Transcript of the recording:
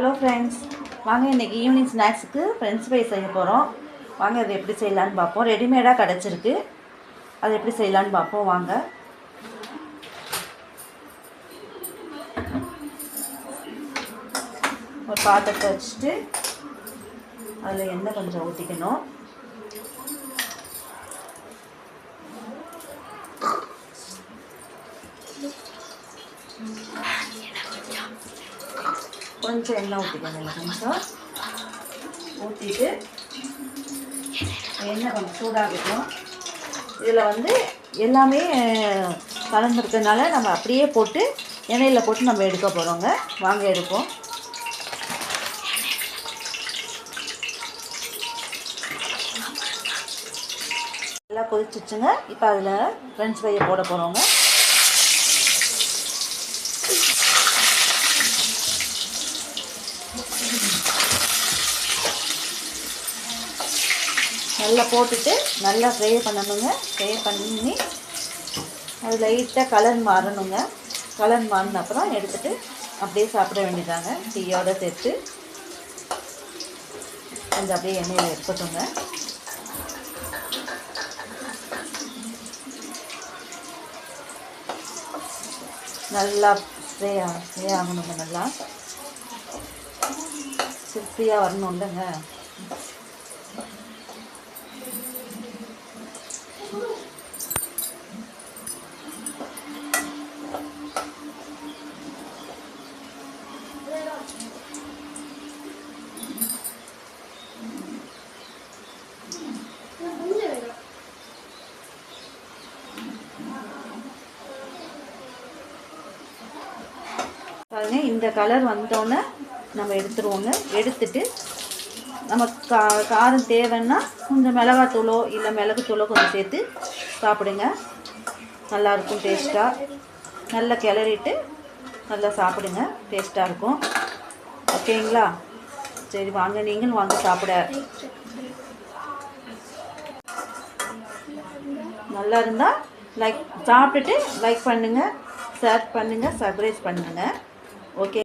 Hello friends, வாங்க இன்றைக்கி evening ஸ்நாக்ஸுக்கு ஃப்ரெஞ்ச் ஃப்ரை செய்ய போகிறோம். வாங்க அது எப்படி செய்யலான்னு பார்ப்போம். ரெடிமேடாக கிடச்சிருக்கு, அது எப்படி செய்யலான்னு பார்ப்போம். வாங்க. ஒரு பாத்திரத்தை வச்சுட்டு அதில் எண்ணெய் கொஞ்சம் ஊற்றிக்கணும். கொஞ்சம் எண்ணெய் ஊற்றிக்கணும். கொஞ்சம் ஊற்றிட்டு எண்ணெய் கொஞ்சம் சூடாகட்டும். இதில் எல்லாமே கலந்துருக்கிறதுனால நம்ம அப்படியே போட்டு எண்ணெயில் போட்டு நம்ம எடுக்க போகிறோங்க. வாங்க எடுப்போம். நல்லா கொதிச்சிச்சுங்க. இப்போ அதில் ஃப்ரெஞ்ச் ஃப்ரையை போட போகிறோங்க. நல்லா போட்டுட்டு நல்லா ஃப்ரை பண்ணணுங்க. ஃப்ரை பண்ணி அது லைட்டாக கலர் மாறணுங்க. கலர் மாறின அப்புறம் எடுத்துகிட்டு அப்படியே சாப்பிட வேண்டியதாங்க. டீயோடு சேர்த்து கொஞ்சம் அப்படியே எண்ணெயில் எடுக்கட்டுங்க. நல்லா ஃப்ரை ஆகணுங்க. நல்லா சில்பியாக வரணும் இல்லைங்க. பாருங்க, இந்த கலர் வந்தோடனே நம்ம எடுத்துருவோங்க. எடுத்துட்டு நம்ம காரம் தேவைன்னா கொஞ்சம் மிளகாத்தூளோ இல்லை மிளகுத்தூளோ கொஞ்சம் சேர்த்து சாப்பிடுங்க. நல்லாயிருக்கும், டேஸ்ட்டாக. நல்லா கிளறிட்டு நல்லா சாப்பிடுங்க, டேஸ்ட்டாக இருக்கும். ஓகேங்களா? சரி, வாங்க, நீங்களும் வாங்க சாப்பிட. நல்லா இருந்தால் லைக் சாப்பிட்டுட்டு லைக் பண்ணுங்கள், ஷேர் பண்ணுங்கள், சப்ஸ்கிரைப் பண்ணுங்கள். ஓகே.